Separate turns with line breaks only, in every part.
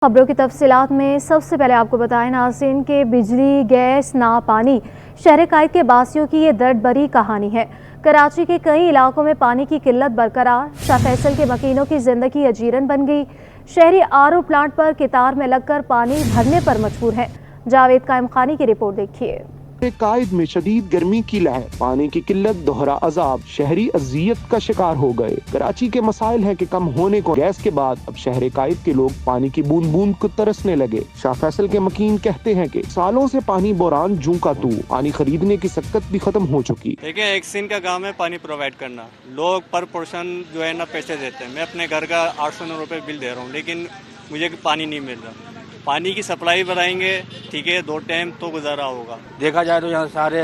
खबरों की तफसीलात में सबसे पहले आपको बताएं नाज़रीन के बिजली, गैस, ना पानी, शहर कायद के बासियों की ये दर्द भरी कहानी है। कराची के कई इलाकों में पानी की किल्लत बरकरार, शाह फैसल के मकीनों की जिंदगी अजीरन बन गई। शहरी आरओ प्लांट पर कितार में लगकर पानी भरने पर मजबूर हैं। जावेद कायम खानी की रिपोर्ट देखिए।
कायद में शदीद गर्मी की लहर, पानी की किल्लत, दोहरा अजाब, शहरी अजियत का शिकार हो गए। कराची के मसाइल हैं कि कम होने को गैस के बाद अब शहर कायद के लोग पानी की बूंद बूंद को तरसने लगे। शाह फैसल के मकीन कहते हैं कि सालों से पानी बोरान जूं का तू, पानी खरीदने की सक्कत भी खत्म हो चुकी।
देखिए, एक सीन का काम है पानी प्रोवाइड करना। लोग पर पोर्शन जो है ना पैसे देते हैं। मैं अपने घर का 800 रुपये बिल दे रहा हूँ, लेकिन मुझे पानी नहीं मिल रहा। पानी की सप्लाई बढ़ाएंगे, ठीक है, 2 टाइम तो गुजारा होगा।
देखा जाए तो यहाँ सारे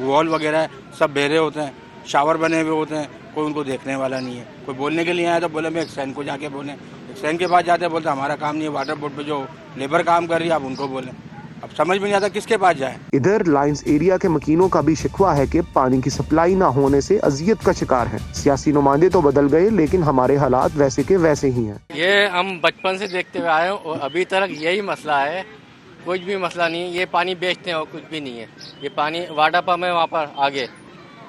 वॉल वगैरह सब बेरे होते हैं, शावर बने हुए होते हैं, कोई उनको देखने वाला नहीं है। कोई बोलने के लिए आया तो बोले मैं एक्सैन को जाके बोलें, एक्सैन के पास जाते बोलते हमारा काम नहीं है, वाटर बोर्ड पे जो लेबर काम कर रही है आप उनको बोलें। अब समझ में नहीं आता किसके पास जाए।
इधर लाइंस एरिया के मकीनों का भी शिकवा है कि पानी की सप्लाई ना होने से अजियत का शिकार है। सियासी नुमाइंदे तो बदल गए, लेकिन हमारे हालात वैसे के वैसे ही हैं।
ये हम बचपन से देखते हुए आए हैं और अभी तक यही मसला है, कुछ भी मसला नहीं है। ये पानी बेचते हैं और कुछ भी नहीं है। ये पानी वाटर पंप है वहाँ पर आगे,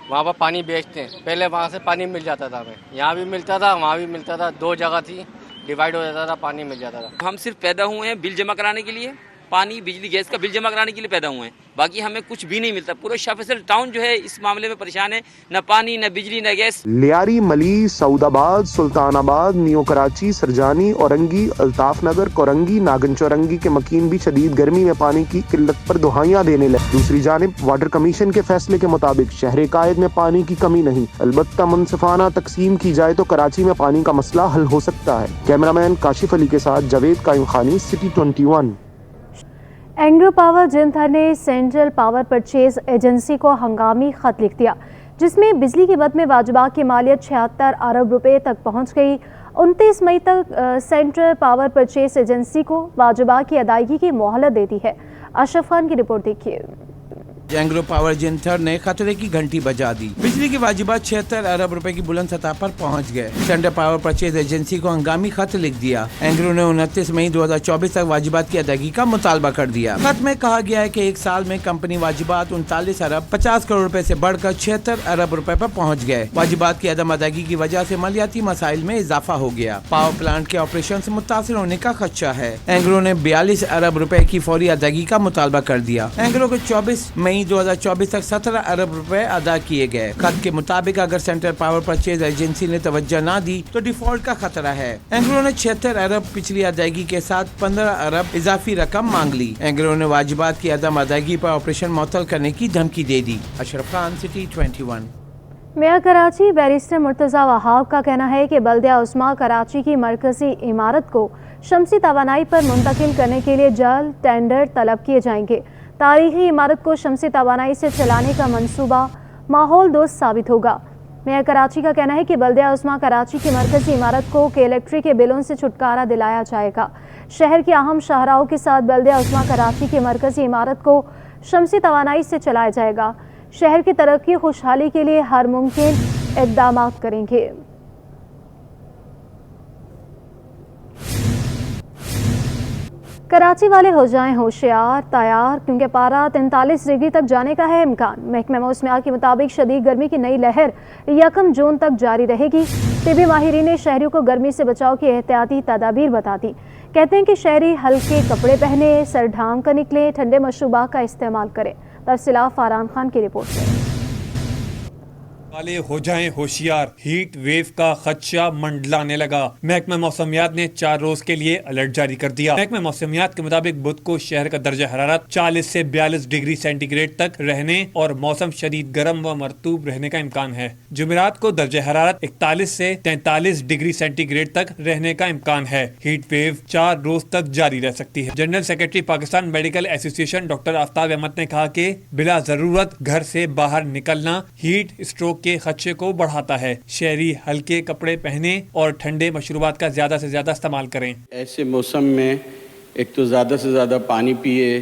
वहाँ पर पानी बेचते हैं। पहले वहाँ से पानी मिल जाता था हमें, यहाँ भी मिलता था वहाँ भी मिलता था, 2 जगह थी, डिवाइड हो जाता था, पानी मिल जाता था।
हम सिर्फ पैदा हुए हैं बिल जमा कराने के लिए, पानी बिजली गैस का बिल जमा कराने के लिए पैदा हुए हैं, बाकी हमें कुछ भी नहीं मिलता। पूरा शाह फैसल टाउन जो है इस मामले में परेशान है, न पानी, न बिजली, न गैस।
लियारी, मली, सऊदाबाद, सुल्तानाबाद, न्यू कराची, सरजानी, औरंगी, अल्ताफ नगर, कोरंगी, नागन चौरंगी के मकीन भी शदीद गर्मी में पानी की किल्लत पर दुहाइयां देने लगे। दूसरी जानिब वाटर कमीशन के फैसले के मुताबिक शहर कायद में पानी की कमी नहीं, अलबत्ता मुनसिफाना तकसीम की जाए तो कराची में पानी का मसला हल हो सकता है। कैमरामैन काशिफ अली के साथ जावेद कायम खानी, सिटी 21।
एंग्रो पावर जिंथर ने सेंट्रल पावर परचेज एजेंसी को हंगामी खत लिख दिया, जिसमें बिजली की बद में वाजिबात की मालियत 76 अरब रुपए तक पहुंच गई। 29 मई तक सेंट्रल पावर परचेज एजेंसी को वाजिबात की अदायगी की मोहलत दे दी है। अशरफ खान की रिपोर्ट देखिए।
एंग्रो पावर जिंथर ने खतरे की घंटी बजा दी। बिजली की वाजिबात 76 अरब रुपए की बुलंद सतह पर पहुंच गए। सेंट्रल पावर परचेज एजेंसी को हंगामी खत लिख दिया। एंग्रो ने 29 मई 2024 तक वाजिबात की अदायगी का मुतालबा कर दिया। खत में कहा गया है कि एक साल में कंपनी वाजिबात 39 अरब 50 करोड़ रुपए से बढ़कर 76 अरब रुपए पर पहुंच गए। वाजिबात की अदम अदायगी की वजह से मालियाती मसाइल में इजाफा हो गया। पावर प्लांट के ऑपरेशन से मुतासिर होने का खदशा है। एंग्रो ने 42 अरब रुपए की फौरी अदायगी का मुतालबा कर दिया। एंग्रो को 24 मई 2024 तक 17 अरब रुपए अदा किए गए। खत के मुताबिक अगर सेंट्रल पावर परचेज एजेंसी ने तवज्जो न दी तो डिफॉल्ट का खतरा है। एंग्रो ने 76 अरब पिछली अदायगी के साथ 15 अरब इजाफी रकम मांग ली। एंग्रो ने वाजिबात की अदम अदायगी पर ऑपरेशन मुअत्तल करने की धमकी दे दी। Ashraf Khan, city 21।
Mayor Karachi barrister Murtaza Wahab का कहना है कि बल्दिया उस्मा कराची की मरकजी इमारत को शमसी तवानाई पर मुंतकिल करने के लिए जल्द टेंडर तलब किए जाएंगे। तारीखी इमारत को शमसी तवानाई से चलाने का मंसूबा माहौल दोस्त साबित होगा। मेयर कराची का कहना है कि बल्दिया उस्मा कराची की मरकजी इमारत को के इलेक्ट्रिक के बिलों से छुटकारा दिलाया जाएगा। शहर के अहम शाहराहों के साथ बल्दिया उस्मा कराची की मरकजी इमारत को शमसी तवानाई से चलाया जाएगा। शहर की तरक्की खुशहाली के लिए हर मुमकिन इक़दाम करेंगे। कराची वाले हो जाएं होशियार तैयार, क्योंकि पारा 43 डिग्री तक जाने का है इम्कान। महकमा मौसमियात के मुताबिक शदीद गर्मी की नई लहर 1 जून तक जारी रहेगी। तिबी माहिरीन ने शहरियों को गर्मी से बचाव की एहतियाती तदाबीर बता दी। कहते हैं कि शहरी हल्के कपड़े पहने, सर ढांक कर निकले, ठंडे मशरूबात का इस्तेमाल करें। तफसीलात फरहान खान की रिपोर्ट से।
वाले हो जाएं होशियार, हीट वेव का खदशा मंडलाने लगा। महकमा मौसमियात ने 4 रोज के लिए अलर्ट जारी कर दिया। महकमा मौसमियात के मुताबिक बुध को शहर का दर्जा हरारत 40 से 42 डिग्री सेंटीग्रेड तक रहने और मौसम शदीद गर्म व मरतूब रहने का इम्कान है। जुमेरात को दर्जा हरारत 41 से 43 डिग्री सेंटीग्रेड तक रहने का इम्कान है। हीट वेव 4 रोज तक जारी रह सकती है। General secretary Pakistan medical association doctor Aftab Ahmed ने कहा कि बिला जरूरत घर से बाहर निकलना हीट स्ट्रोक के खदशे को बढ़ाता है। शहरी हल्के कपड़े पहने और ठंडे मशरूबात का ज्यादा से ज्यादा इस्तेमाल करें।
ऐसे मौसम में एक तो ज़्यादा से ज़्यादा पानी पिए,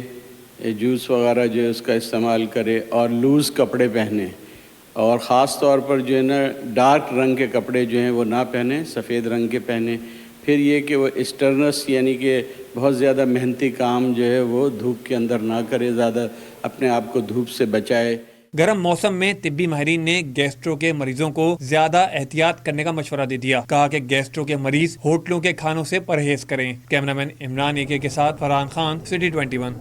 जूस वगैरह जो है उसका इस्तेमाल करे और लूज़ कपड़े पहने, और ख़ास तौर पर जो है ना डार्क रंग के कपड़े जो हैं वो ना पहने, सफ़ेद रंग के पहने। फिर ये कि वो स्टर्नस यानी कि बहुत ज़्यादा मेहनती काम जो है वो धूप के अंदर ना करे, ज़्यादा अपने आप को धूप से बचाए।
गर्म मौसम में तिब्बी माहिरीन ने गैस्ट्रो के मरीजों को ज्यादा एहतियात करने का मशवरा दे दिया। कहा कि गैस्ट्रो के मरीज होटलों के खानों से परहेज करें। कैमरामैन इमरान एके के साथ फरहान खान, सिटी 21।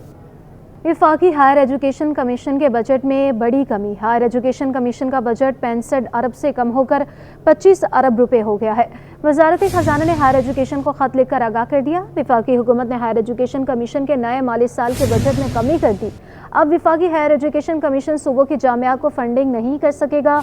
वफाकी हायर एजुकेशन कमीशन के बजट में बड़ी कमी। हायर एजुकेशन कमीशन का बजट 65 अरब से कम होकर 25 अरब रुपए हो गया है। वजारत खजाना ने हायर एजुकेशन को खत लिखकर आगाह कर दिया। वफाकी हुकूमत ने हायर एजुकेशन कमीशन के नए माली साल के बजट में कमी कर दी। अब वफाकी हायर एजुकेशन कमीशन सूबों की जामिया को फंडिंग नहीं कर सकेगा,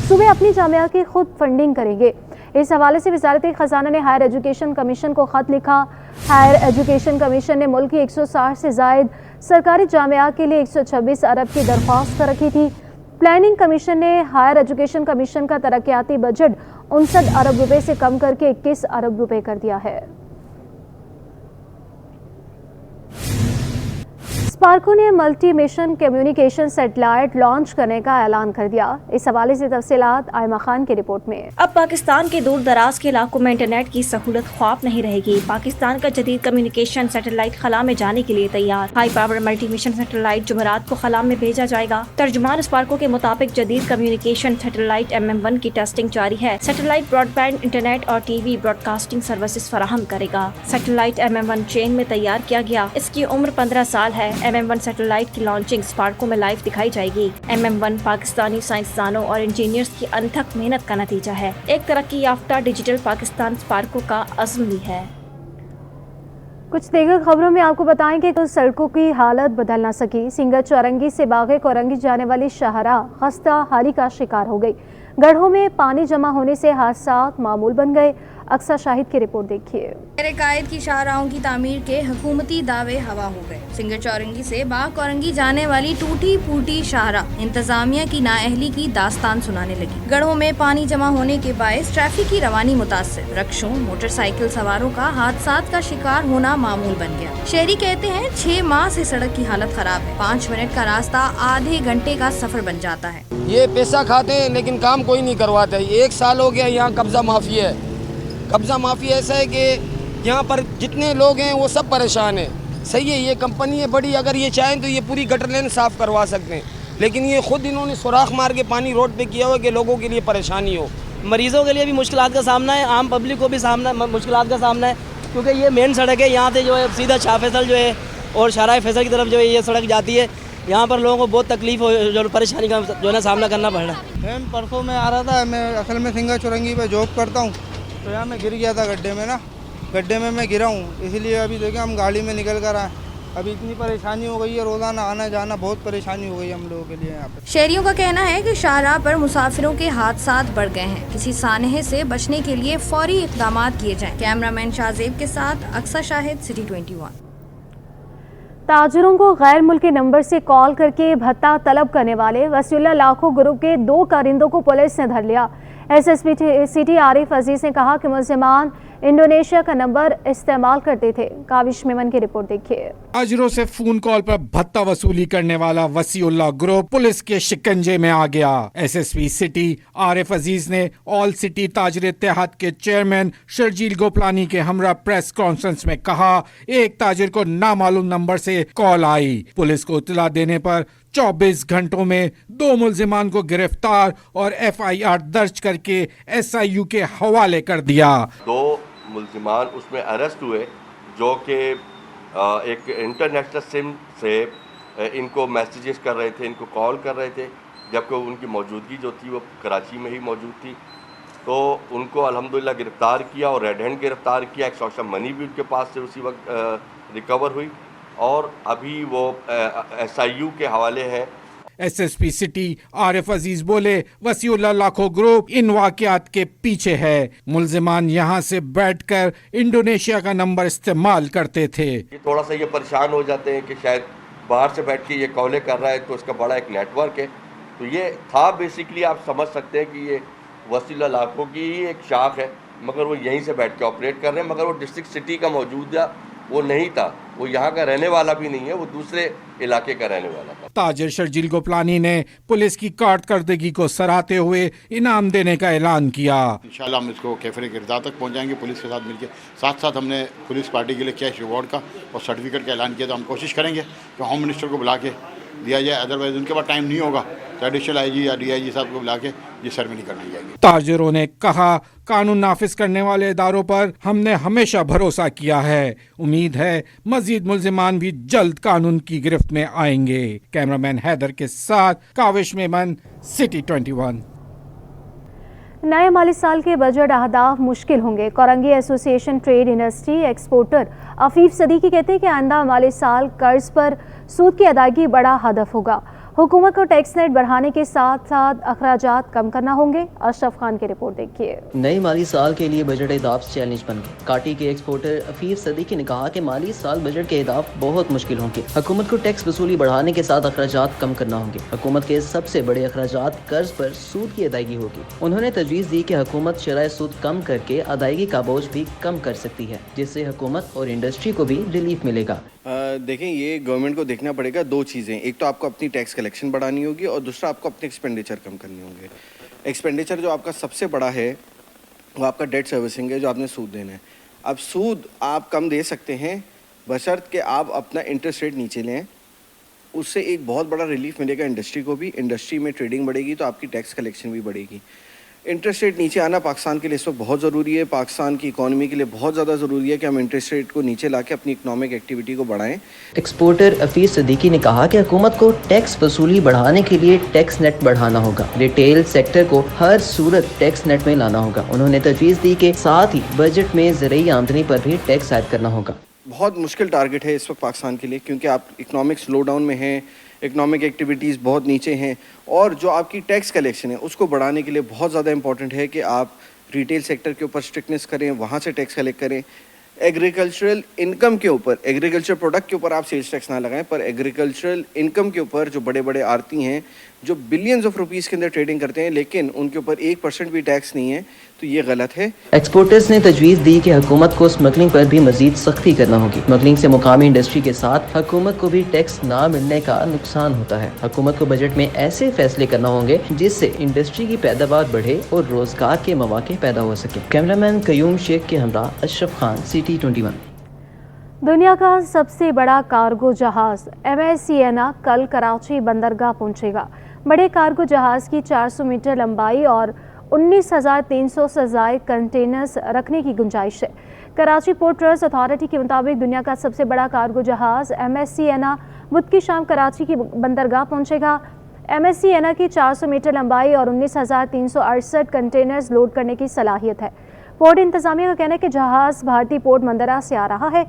सूबे अपनी जामिया की खुद फंडिंग करेंगे। इस हवाले से वजारत खजाना ने हायर एजुकेशन कमीशन को खत लिखा। हायर एजुकेशन कमीशन ने मुल्क की 160 से जायद सरकारी जामिया के लिए 126 अरब की दरख्वास्त कर रखी थी। प्लानिंग कमीशन ने हायर एजुकेशन कमीशन का तरक्याती बजट 59 अरब रुपए से कम करके 21 अरब रुपए कर दिया है। स्पार्को ने multi mission communication satellite launch करने का ऐलान कर दिया। इस हवाले से तफसीलात आयमा खान की रिपोर्ट में।
अब पाकिस्तान के दूर दराज के इलाकों में इंटरनेट की सहूलत ख्वाब नहीं रहेगी। पाकिस्तान का जदीद कम्युनिकेशन सैटेलाइट खला में जाने के लिए तैयार। High power multi mission satellite जुमेरात को खला में भेजा जाएगा। तर्जुमान स्पार्को के मुताबिक जदीद कम्युनिकेशन सैटेलाइट MM1 की टेस्टिंग जारी है। सैटेलाइट ब्रॉडबैंड इंटरनेट और TV ब्रॉडकास्टिंग सर्विसेज फराहम करेगा। सैटेलाइट MM1 चेन में तैयार किया गया। इसकी उम्र 15 साल है। MM1 सैटेलाइट की लॉन्चिंग स्पार्को में लाइव दिखाई जाएगी। MM1 पाकिस्तानी साइंसदानों और इंजीनियर्स की अनथक मेहनत का नतीजा है। एक तरक्की याफ्ता डिजिटल पाकिस्तान स्पार्को का अज़्म भी है।
कुछ दीगर खबरों में आपको बताएं कि कुछ सड़कों की हालत बदल ना सकी। सिंगर चौरंगी से बागे कोरंगी जाने वाली शाहरा खस्ता हाली का शिकार हो गई। गढ़ों में पानी जमा होने से हादसात मामूल बन गए। अक्सर शाहिद की रिपोर्ट देखिए।
कायद की शाहराहों की तामीर के हुकूमती दावे हवा हो गए। सिंगर चौरंगी से बाग कोरंगी जाने वाली टूटी फूटी शाहराह इंतजामिया की नाअहली की दास्तान सुनाने लगी। गढ़ों में पानी जमा होने के बायस ट्रैफिक की रवानी मुतासिर। रक्षों मोटरसाइकिल सवारों का हादसात का शिकार होना मामूल बन गया। शहरी कहते हैं 6 माह से सड़क की हालत खराब है। 5 मिनट का रास्ता आधे घंटे का सफर बन जाता है।
ये पैसा खाते हैं लेकिन काम कोई नहीं करवाते। 1 साल हो गया यहाँ कब्जा माफी है। कब्जा माफी ऐसा है कि यहाँ पर जितने लोग हैं वो सब परेशान हैं। सही है, ये कंपनी है बड़ी, अगर ये चाहें तो ये पूरी गटर लाइन साफ़ करवा सकते हैं, लेकिन ये खुद इन्होंने सुराख मार के पानी रोड पे किया हुआ कि लोगों के लिए परेशानी हो।
मरीज़ों के लिए भी मुश्किलात का सामना है, आम पब्लिक को भी मुश्किलात का सामना है, क्योंकि ये मेन सड़क है। यहाँ से जो है सीधा शाह फैसल जो है और शाहराह फैसल की तरफ जो है ये सड़क जाती है। यहाँ पर लोगों को बहुत तकलीफ हो, जो परेशानी का जो है ना सामना करना पड़ रहा है।
मैम परसों मैं आ रहा था, मैं असल में सिंगर चौरंगी पे जॉब करता हूँ, तो यहाँ मैं गिर गया था गड्ढे में मैं गिरा हूँ, इसलिए अभी देखिए हम गाड़ी में निकल कर आए। अभी इतनी परेशानी हो गई है, रोज़ाना आना जाना बहुत परेशानी हो गई हम लोगों के लिए यहाँ पे।
शहरियों का कहना है कि शाहराह पर मुसाफिरों के हादसात बढ़ गए हैं। किसी सानहे से बचने के लिए फौरी इक़दाम किए जाएं। कैमरामैन शाहजेब के साथ अक्सर शाहिद, सिटी 21।
ताजरों को गैर मुल्की नंबर से कॉल करके भत्ता तलब करने वाले वसीउल्लाह लाखो ग्रुप के 2 कारिंदों को पुलिस ने धर लिया। SSP सिटी आरिफ अजीज ने कहा कि मुलजिमान इंडोनेशिया का नंबर इस्तेमाल करते थे। काविश मेमन की रिपोर्ट देखिए।
ताजरों से फोन कॉल पर भत्ता वसूली करने वाला वसीउल्लाह ग्रुप पुलिस के शिकंजे में आ गया। SSP सिटी आरिफ अजीज ने ऑल सिटी ताजर इत्तेहाद के चेयरमैन शर्जील गोपलानी के हमरा प्रेस कॉन्फ्रेंस में कहा, एक ताजिर को नामालूम नंबर से कॉल आई। पुलिस को इत्तला देने पर 24 घंटों में 2 मुलजिमान को गिरफ्तार और FIR दर्ज करके SIU के हवाले कर दिया।
2 मुलजिमान उसमें अरेस्ट हुए जो कि एक इंटरनेशनल सिम से इनको मैसेजेस कर रहे थे, इनको कॉल कर रहे थे, जबकि उनकी मौजूदगी जो थी वो कराची में ही मौजूद थी। तो उनको अल्हम्दुलिल्लाह गिरफ़्तार किया और रेड हैंड गिरफ़्तार किया। एक सॉशल मनी भी उनके पास से उसी वक्त रिकवर हुई और अभी वो SIU के हवाले हैं।
SSP सिटी आरिफ अजीज बोले, वसीउल्लाह लाखो ग्रुप इन वाक़यात के पीछे है। मुलजिमान यहाँ से बैठकर इंडोनेशिया का नंबर इस्तेमाल करते थे।
थोड़ा सा ये परेशान हो जाते हैं कि शायद बाहर से बैठ के ये कॉलें कर रहा है, तो इसका बड़ा एक नेटवर्क है। तो ये था बेसिकली, आप समझ सकते हैं कि ये वसीउल्लाह लाखो की ही एक शाख है, मगर वो यहीं से बैठ के ऑपरेट कर रहे हैं, मगर वो डिस्ट्रिक्ट सिटी का मौजूदा وہ نہیں تھا, وہ یہاں کا رہنے والا بھی نہیں ہے, وہ دوسرے علاقے کا رہنے والا تھا.
تاجر شرجیل گوپلانی نے پولیس کی کارکردگی کو سراہتے ہوئے انعام دینے کا اعلان کیا.
انشاءاللہ ہم اس کو کیفر کردار تک پہنچائیں گے پولیس کے ساتھ مل کے. ساتھ ساتھ ہم نے پولیس پارٹی کے لیے کیش ریوارڈ کا اور سرٹیفکیٹ کا اعلان کیا, تو ہم کوشش کریں گے کہ ہوم منسٹر کو بلا کے دیا جائے, ادروائز ان کے پاس ٹائم نہیں ہوگا تو ایڈیشنل آئی جی یا ڈی آئی جی صاحب کو بلا کے یہ سرمنی کرنی جائے گی.
تاجروں نے کہا قانون نافذ کرنے والے اداروں پر ہم نے ہمیشہ بھروسہ کیا ہے, امید ہے مزید ملزمان بھی جلد قانون کی گرفت میں آئیں گے. کیمرامین حیدر کے ساتھ کاوش میمن, سٹی 21.
نئے مالی سال کے بجٹ اہداف مشکل ہوں گے. Korangi association trade industry exporter Afif Siddiqui کہتے ہیں کہ آئندہ مالی سال قرض پر سود کی ادائیگی بڑا ہدف ہوگا. حکومت کو ٹیکس نیٹ بڑھانے کے ساتھ ساتھ اخراجات کم کرنا ہوں گے. اشرف خان کی رپورٹ دیکھیے.
نئے مالی سال کے لیے بجٹ اہداف چیلنج بن گئے. کاٹی کے ایکسپورٹر عفیف صدیقی نے کہا کہ مالی سال بجٹ کے اہداف بہت مشکل ہوں گے. حکومت کو ٹیکس وصولی بڑھانے کے ساتھ اخراجات کم کرنا ہوں گے. حکومت کے سب سے بڑے اخراجات قرض پر سود کی ادائیگی ہوگی. انہوں نے تجویز دی کہ حکومت شرح سود کم کر کے ادائیگی کا بوجھ بھی کم کر سکتی ہے, جس سے حکومت اور انڈسٹری کو بھی ریلیف ملے گا.
دیکھیں, یہ گورنمنٹ کو دیکھنا پڑے گا دو چیزیں. ایک تو آپ کو اپنی ٹیکس کلیکشن بڑھانی ہوگی اور دوسرا آپ کو اپنے ایکسپینڈیچر کم کرنے ہوں گے. ایکسپینڈیچر جو آپ کا سب سے بڑا ہے وہ آپ کا ڈیٹ سروسنگ ہے, جو آپ نے سود دینا ہے. اب سود آپ کم دے سکتے ہیں بشرط کہ آپ اپنا انٹرسٹ ریٹ نیچے لیں. اس سے ایک بہت بڑا ریلیف ملے گا انڈسٹری کو بھی. انڈسٹری میں ٹریڈنگ بڑھے گی تو آپ کی ٹیکس کلیکشن بھی بڑھے گی. انٹرسٹ ریٹ نیچے آنا پاکستان کے لیے اس وقت بہت ضروری ہے. پاکستان کی اکانومی کے لیے بہت زیادہ ضروری ہے کہ ہم انٹرسٹ ریٹ کو نیچے لا کے اپنی اکنامک ایکٹیویٹی کو بڑھائیں.
ایکسپورٹر عفیف صدیقی نے کہا کہ حکومت کو ٹیکس وصولی بڑھانے کے لیے ٹیکس نیٹ بڑھانا ہوگا. ریٹیل سیکٹر کو ہر صورت ٹیکس نیٹ میں لانا ہوگا. انہوں نے تجویز دی کہ ساتھ ہی بجٹ میں زرعی آمدنی پر بھی ٹیکس عائد کرنا ہوگا.
بہت مشکل ٹارگٹ ہے اس وقت پاکستان کے لیے, کیونکہ آپ اکنامک سلو ڈاؤن میں ہیں, اکنامک ایکٹیویٹیز بہت نیچے ہیں, اور جو آپ کی ٹیکس کلیکشن ہے اس کو بڑھانے کے لیے بہت زیادہ امپورٹنٹ ہے کہ آپ ریٹیل سیکٹر کے اوپر اسٹرکٹنس کریں, وہاں سے ٹیکس کلیکٹ کریں. ایگریکلچرل انکم کے اوپر, ایگریکلچر پروڈکٹ کے اوپر آپ سیلز ٹیکس نہ لگائیں, پر ایگریکلچرل انکم کے اوپر جو بڑے بڑے آڑتی ہیں جو بلینز آف روپیز کے اندر ٹریڈنگ کرتے ہیں لیکن ان کے اوپر 1% بھی ٹیکس نہیں ہے, تو یہ غلط ہے.
ایکسپورٹرز نے تجویز دی کہ حکومت کو اسمگلنگ پر بھی مزید سختی کرنا ہوگی. اسمگلنگ سے مقامی انڈسٹری کے ساتھ حکومت کو بھی ٹیکس نہ ملنے کا نقصان ہوتا ہے. حکومت کو بجٹ میں ایسے فیصلے کرنا ہوں گے جس سے انڈسٹری کی پیداوار بڑھے اور روزگار کے مواقع پیدا ہو سکے. کیمرامین قیوم شیخ کے ہمراہ اشرف خان, سٹی 21.
دنیا کا سب سے بڑا کارگو جہاز MS سینا کل کراچی بندرگاہ پہنچے گا. بڑے کارگو جہاز کی 400 میٹر لمبائی اور 19,300 سے زائد کنٹینرز رکھنے کی گنجائش ہے. کراچی پورٹ ٹرسٹ اتھارٹی کے مطابق دنیا کا سب سے بڑا کارگو جہاز MS سینا بدھ کی شام کراچی کی بندرگاہ پہنچے گا. MS سینا کی 400 میٹر لمبائی اور 19,368 کنٹینرز لوڈ کرنے کی صلاحیت ہے. پورٹ انتظامیہ کا کہنا ہے کہ جہاز بھارتی پورٹ مندرہ سے آ رہا ہے.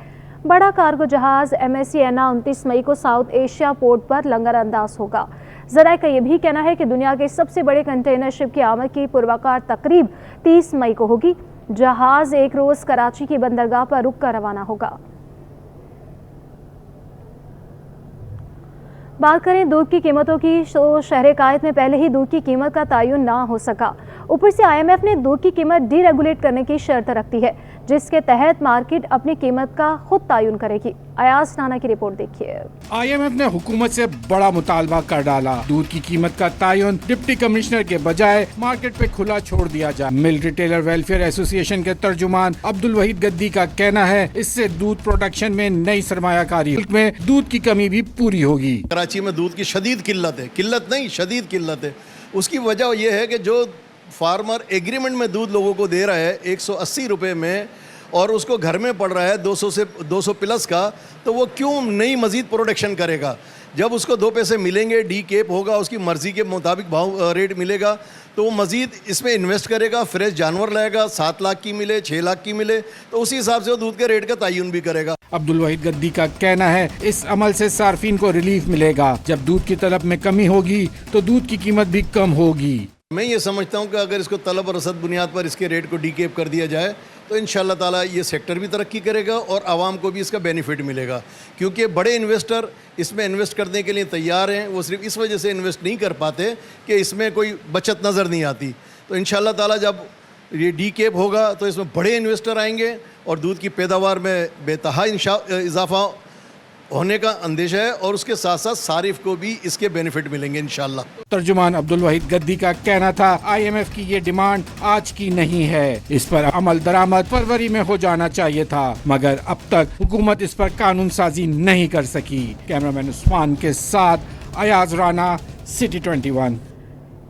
بڑا کارگو جہاز MS سینا 29 مئی کو ساؤتھ ایشیا پورٹ پر لنگر انداز ہوگا. ذرائع کا یہ بھی کہنا ہے کہ دنیا کے سب سے بڑے کنٹینر شپ کی آمد کی پروقار تقریب 30 مئی کو ہوگی. جہاز ایک روز کراچی کی بندرگاہ پر رک کر روانہ ہوگا. بات کریں دودھ کی قیمتوں کی تو شہر قائد میں پہلے ہی دودھ کی قیمت کا تعین نہ ہو سکا. اوپر سے IMF نے دودھ کی قیمت ڈی ریگولیٹ کرنے کی شرط رکھتی ہے, جس کے تحت مارکیٹ اپنی قیمت کا خود تعین کرے گی. ایاز نانا کی رپورٹ دیکھیے.
IMF نے حکومت سے بڑا مطالبہ کر ڈالا. دودھ کی قیمت کا تعین ڈپٹی کمشنر کے بجائے مارکیٹ پہ کھلا چھوڑ دیا جائے. ملک ریٹیلر ویلفیئر ایسوسی ایشن کے ترجمان عبدالوحید گدی کا کہنا ہے اس سے دودھ پروڈکشن میں نئی سرمایہ کاری, ملک میں دودھ کی کمی بھی پوری ہوگی.
کراچی میں دودھ کی شدید قلت ہے, قلت نہیں شدید قلت ہے. اس کی وجہ یہ ہے کہ جو فارمر ایگریمنٹ میں دودھ لوگوں کو دے رہا ہے 180 روپے میں, اور اس کو گھر میں پڑ رہا ہے 200 سے 200 پلس کا, تو وہ کیوں نئی مزید پروڈکشن کرے گا؟ جب اس کو 2 پیسے ملیں گے, ڈی کیپ ہوگا, اس کی مرضی کے مطابق بھاؤ ریٹ ملے گا, تو وہ مزید اس میں انویسٹ کرے گا, فریش جانور لائے گا, 7 لاکھ کی ملے 6 لاکھ کی ملے, تو اسی حساب سے وہ دودھ کے ریٹ کا تعین بھی کرے گا.
عبدالوحید گدی کا کہنا ہے اس عمل سے صارفین کو ریلیف ملے گا. جب دودھ کی طلب میں کمی ہوگی تو دودھ کی قیمت بھی کم ہوگی.
میں یہ سمجھتا ہوں کہ اگر اس کو طلب اور رسد بنیاد پر اس کے ریٹ کو ڈی کیپ کر دیا جائے تو انشاءاللہ تعالیٰ یہ سیکٹر بھی ترقی کرے گا اور عوام کو بھی اس کا بینیفٹ ملے گا, کیونکہ بڑے انویسٹر اس میں انویسٹ کرنے کے لیے تیار ہیں. وہ صرف اس وجہ سے انویسٹ نہیں کر پاتے کہ اس میں کوئی بچت نظر نہیں آتی. تو انشاءاللہ تعالیٰ جب ये डी केप होगा तो इसमें बड़े इन्वेस्टर आएंगे और दूध की पैदावार में बेतहा इजाफा होने का अंदेशा है और उसके साथ साथ सारिफ को भी इसके बेनिफिट मिलेंगे इंशाल्लाह।
तर्जुमान अब्दुल वहीद गद्दी का कहना था IMF की ये डिमांड आज की नहीं है, इस पर अमल दरामद फरवरी में हो जाना चाहिए था, मगर अब तक हुकूमत इस पर कानून साजी नहीं कर सकी। कैमरामैन उस्मान के साथ अयाज राना, सिटी 21।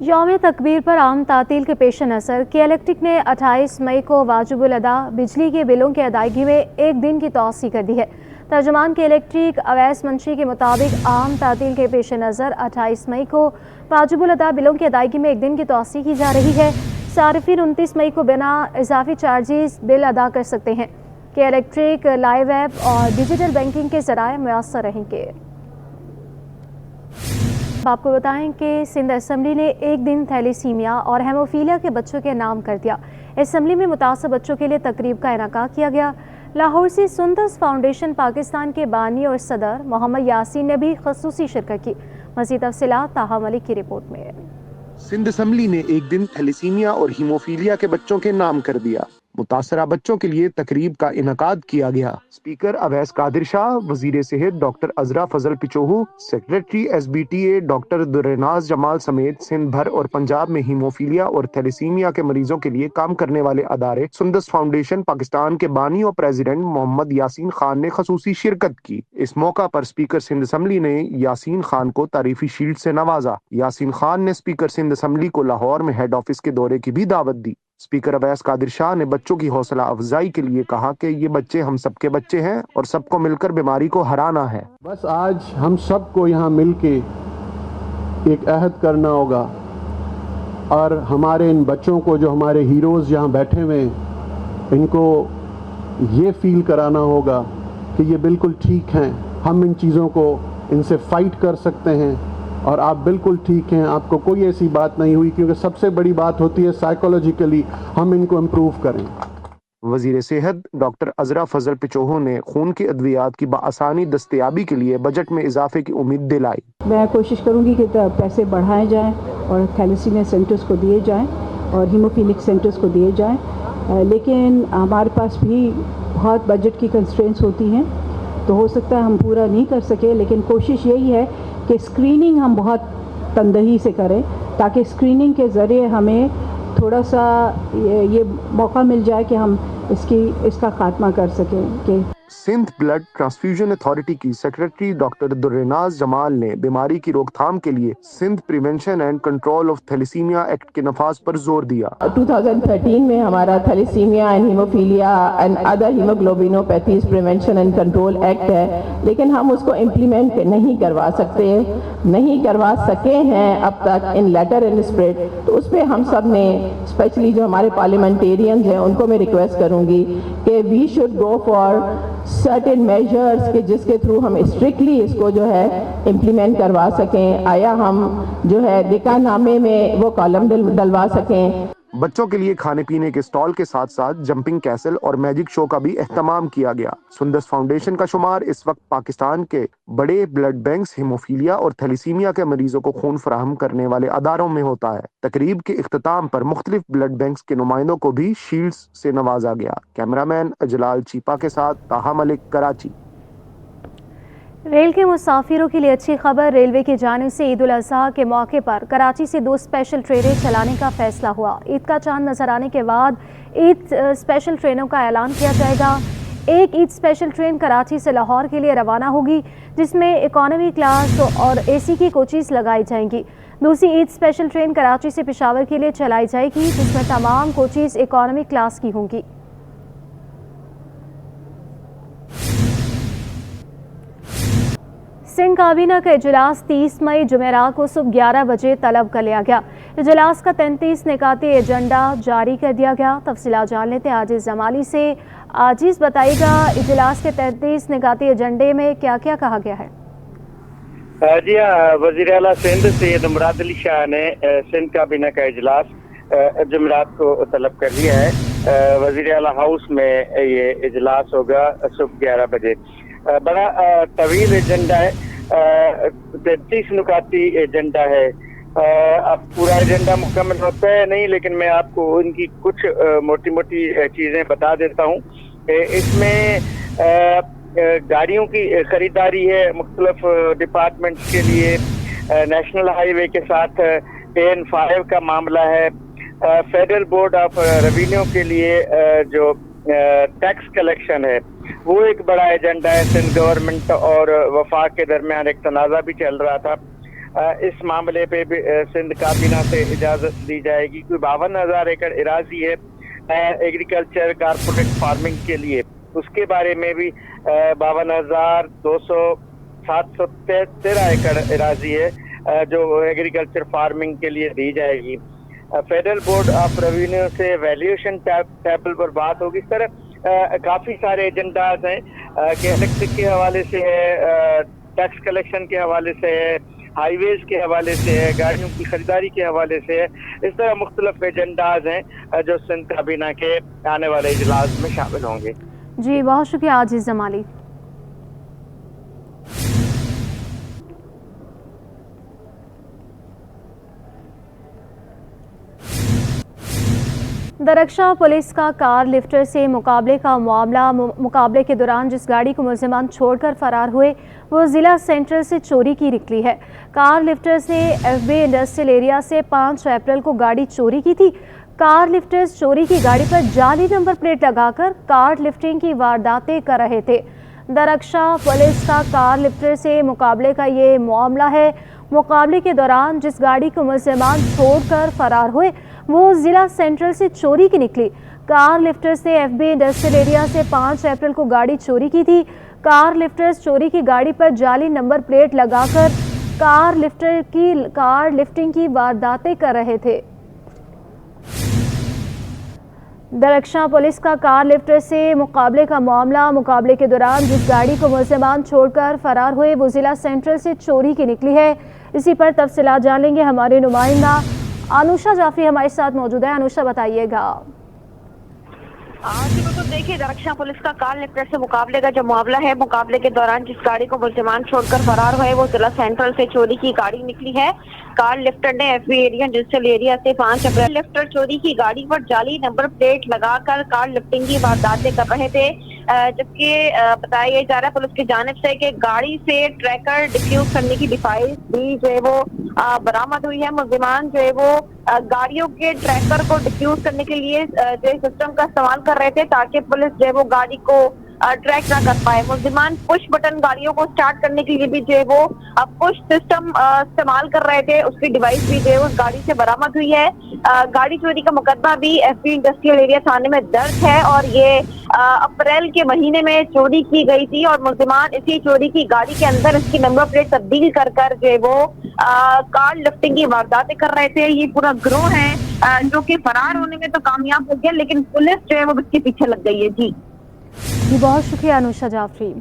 यौम तकबीर पर आम तातील के पेश नज़र के इलेक्ट्रिक ने 28 मई को वाजिबुल अदा बिजली के बिलों की अदायगी में एक दिन की तौसी कर दी है। तर्जुमान के इलेक्ट्रिक अवैस मंशी के मुताबिक आम तातील के पेश नज़र 28 मई को वाजिबुल अदा बिलों की अदायगी में एक दिन की तौसी की जा रही है। सारिफिन 29 मई को बिना इजाफी चार्जेस बिल अदा कर सकते हैं। के इलेक्ट्रिक लाइव ऐप और डिजिटल बैंकिंग के ज़राए मुयस्सर रहेंगे। आपको बताएं कि सिंध असम्बली ने एक दिन थैलीसीमिया और हेमोफीलिया के बच्चों के नाम कर दिया। असम्बली में मुतासब बच्चों के लिए तकरीब का इनेकाद किया गया। लाहौर से सुंदस फाउंडेशन पाकिस्तान के बानी और सदर मोहम्मद यासीन ने भी खसूसी शिरकत की। मज़ीद तफसीलात ताहा मलिक की रिपोर्ट में।
सिंध असम्बली ने एक दिन थैलीसीमिया और हीमोफीलिया के बच्चों के नाम कर दिया। मुतासरा बच्चों के लिए तकरीब का इनेकाद किया गया। स्पीकर अवैस कादिर शाह, वजीर सेहत डॉक्टर अजरा फजल पिचोहू, secretary SBTA doctor Durrenaz Jamal समेत सिंध भर और पंजाब में हीमोफीलिया और थैलीसीमिया के मरीजों के लिए काम करने वाले अदारे सुंदस फाउंडेशन पाकिस्तान के बानी और प्रेसिडेंट मोहम्मद यासीन खान ने खसूसी शिरकत की। इस मौका पर स्पीकर सिंध असम्बली ने यासीन खान को तारीफी शील्ड से नवाजा। यासीन खान ने स्पीकर सिंध असम्बली को लाहौर में हेड ऑफिस के दौरे की भी दावत दी। स्पीकर अवैस कादिर शाह ने बच्चों की हौसला अफजाई के लिए कहा कि ये बच्चे हम सबके बच्चे हैं और सबको मिलकर बीमारी को हराना है।
बस आज हम सबको यहाँ मिलके एक अहद करना होगा और हमारे इन बच्चों को, जो हमारे हीरोज़ यहाँ बैठे हुए हैं, इनको ये फील कराना होगा कि ये बिल्कुल ठीक हैं, हम इन चीज़ों को इनसे फाइट कर सकते हैं और आप बिल्कुल ठीक हैं, आपको कोई ऐसी बात नहीं हुई, क्योंकि सबसे बड़ी बात होती है साइकोलॉजिकली हम इनको इम्प्रूव करें।
वजीर सेहत डॉक्टर अजरा फजल पिचोहू ने खून की अद्वियात की बआसानी दस्तयाबी के लिए बजट में इजाफे की उम्मीद दिलाई।
मैं कोशिश करूंगी कि पैसे बढ़ाए जाएं और थैलेसीमिया सेंटर्स को दिए जाएं और हीमोफीलिक सेंटर्स को दिए जाएं, लेकिन हमारे पास भी बहुत बजट की कंस्ट्रेंट्स होती हैं, तो हो सकता है हम पूरा नहीं कर सके, लेकिन कोशिश यही है कि स्क्रीनिंग हम बहुत तंदही से करें ताकि स्क्रीनिंग के ज़रिए हमें थोड़ा सा ये मौका मिल जाए कि हम इसका खात्मा कर सकें। कि
सिंध ब्लड ट्रांसफ्यूजन अथॉरिटी की सेक्रेटरी डॉक्टर दुर्रेनाज जमाल ने बीमारी की रोकथाम के लिए Sindh prevention and control of thalassemia act के नफाज पर जोर दिया।
2013 में हमारा thalassemia and hemophilia and other hemoglobinopathies prevention and control act है, लेकिन हम उसको इम्प्लीमेंट नहीं करवा सके हैं अब तक इन लेटर एंड स्प्रेड। तो उस पर हम सब ने, स्पेशली जो हमारे पार्लियामेंटेरियंस हैं, उनको मैं रिक्वेस्ट करूँगी कि we should go for certain measures के जिसके थ्रू हम स्ट्रिक्टली इसको जो है इम्प्लीमेंट करवा सकें। आया हम जो है दिकानामे में वो कॉलम डलवा सकें।
बच्चों के लिए खाने पीने के स्टॉल के साथ साथ जंपिंग कैसल और मैजिक शो का भी एहतमाम किया गया। सुंदस फाउंडेशन का शुमार इस वक्त पाकिस्तान के बड़े ब्लड बैंक्स हीमोफीलिया और थैलीसीमिया के मरीजों को खून फराहम करने वाले अदारों में होता है। तकरीब के इख्तिताम पर मुख्तलिफ ब्लड बैंक्स के नुमाइंदों को भी शील्ड्स से नवाजा गया। कैमरामैन अजलाल चीपा के साथ ताहा मलिक, कराची।
रेल के मुसाफिरों के लिए अच्छी खबर, रेलवे की जानिब से ईद उल अज़हा के मौके पर कराची से 2 स्पेशल ट्रेनें चलाने का फैसला हुआ। ईद का चांद नजर आने के बाद ईद स्पेशल ट्रेनों का ऐलान किया जाएगा। एक ईद स्पेशल ट्रेन कराची से लाहौर के लिए रवाना होगी, जिसमें इकॉनमी क्लास और AC की कोचेस लगाई जाएंगी। दूसरी ईद स्पेशल ट्रेन कराची से पेशावर के लिए चलाई जाएगी, जिसमें तमाम कोचेस इकॉनमी क्लास की होंगी। सिंध काबीना का इजलास 30 मई जुमेरात को सुबह 11 बजे तलब कर लिया गया। इजलास का 33 निकाती एजेंडा जारी कर दिया गया। तफसीलात जान लेते हैं आजिज़ जमाली से। आजिज़ बताइएगा, इजलास के 33 निकाती एजेंडे में क्या क्या कहा गया है?
जी हाँ, वज़ीर आला सिंध सैयद मुराद अली शाह ने सिंध काबीना का इजलास जुमेरात को तलब कर लिया है। वज़ीर आला हाउस में ये इजलास होगा सुबह 11 बजे। बड़ा तवील एजेंडा है, 33 नुकाती एजेंडा है। अब पूरा एजेंडा मुकम्मल होता है नहीं, लेकिन मैं आपको उनकी कुछ मोटी मोटी चीज़ें बता देता हूँ। इसमें गाड़ियों की खरीदारी है मुख्तलिफ डिपार्टमेंट्स के लिए, नेशनल हाईवे के साथ AN5 का मामला है, फेडरल बोर्ड ऑफ रेवेन्यू के लिए जो टैक्स कलेक्शन है वो एक बड़ा एजेंडा है। सिंध गवर्नमेंट और वफाक के दरमियान एक तनाज़ा भी चल रहा था। इस मामले पे भी सिंध काबीना से इजाज़त दी जाएगी। कोई 52,000 एकड़ इराजी है एग्रीकल्चर कारपोरेट फार्मिंग के लिए, उसके बारे में भी 52,713 एकड़ इराजी है जो एग्रीकल्चर फार्मिंग के लिए दी जाएगी। फेडरल बोर्ड ऑफ रेवेन्यू से वैल्यूएशन टेबल पर बात होगी। इस तरह काफ़ी सारे एजेंडाज हैं कि इलेक्ट्रिक के हवाले से है, टैक्स कलेक्शन के हवाले से है, हाईवेज के हवाले से है, गाड़ियों की खरीदारी के हवाले से है। इस तरह मुख्तलिफ एजेंडाज हैं जो सिंध काबीना के आने वाले इजलास में शामिल होंगे।
जी बहुत शुक्रिया आजीज जमाली। दरक्षा पुलिस का कार लिफ्टर से मुकाबले का मामला। मुकाबले के दौरान जिस गाड़ी को मुलजिमान छोड़कर फरार हुए वो ज़िला सेंट्रल से चोरी की निकली है। कार लिफ्टर्स ने FB इंडस्ट्रियल एरिया से 5 अप्रैल को गाड़ी चोरी की थी। कार लिफ्टर्स चोरी की गाड़ी पर जाली नंबर प्लेट लगाकर कार लिफ्टिंग की वारदातें कर रहे थे। दरक्षा पुलिस का कार लिफ्टर से मुकाबले का ये मामला है। मुकाबले के दौरान जिस गाड़ी को मुलजिमान छोड़कर फरार हुए वो ज़िला सेंट्रल से चोरी की निकली। कार लिफ्टर्स ने FB इंडस्ट्रियल एरिया से 5 अप्रैल को गाड़ी चोरी की थी। कार लिफ्टर्स चोरी की गाड़ी पर जाली नंबर प्लेट लगाकर कार लिफ्टिंग की वारदातें कर रहे थे। दरक्षा पुलिस का कार लिफ्टर से मुकाबले का मामला। मुकाबले के दौरान जिस गाड़ी को मुलजिमान छोड़कर फरार हुए वो ज़िला सेंट्रल से चोरी की निकली है। इसी पर तफसीलात जान लेंगे हमारे नुमाइंदा अनुषा जाफरी हमारे साथ मौजूद है। अनुषा बताइएगा।
जी बिल्कुल, देखिए दरक्षा पुलिस का कार लिफ्टर से मुकाबले का जो मामला है, मुकाबले के दौरान जिस गाड़ी को मुलजिमान छोड़कर फरार हुए वो जिला सेंट्रल से चोरी की गाड़ी निकली है। कार लिफ्टर ने FB इंडस्ट्रियल एरिया से 5 अप्रैल लिफ्टर चोरी की गाड़ी पर जाली नंबर प्लेट लगाकर कार लिफ्टिंग की वारदातें कर रहे थे। जबकि बताया जा रहा है पुलिस की जानिब से कि गाड़ी से ट्रैकर डिफ्यूज करने की डिवाइस भी जो है वो बरामद हुई है। मुलजिमान जो है वो गाड़ियों के ट्रैकर को डिफ्यूज करने के लिए जो सिस्टम का इस्तेमाल कर रहे थे ताकि पुलिस जो है वो गाड़ी को ट्रैक ना कर पाए। मुलजिमान पुश बटन गाड़ियों को स्टार्ट करने के लिए भी जो है वो पुश सिस्टम इस्तेमाल कर रहे थे, उसकी डिवाइस भी जो है उस गाड़ी से बरामद हुई है। गाड़ी चोरी का मुकदमा भी FB इंडस्ट्रियल एरिया थाने में दर्ज है और ये अप्रैल के महीने में चोरी की गई थी और मुलजिमान इसी चोरी की गाड़ी के अंदर इसकी नंबर प्लेट तब्दील कर जो है वो कार लिफ्टिंग की वारदातें कर रहे थे। ये पूरा गिरोह है जो कि फरार होने में तो कामयाब हो गया, लेकिन पुलिस जो है वो इसके पीछे लग गई है। जी
बहुत शुक्रिया अनुषा जाफरी।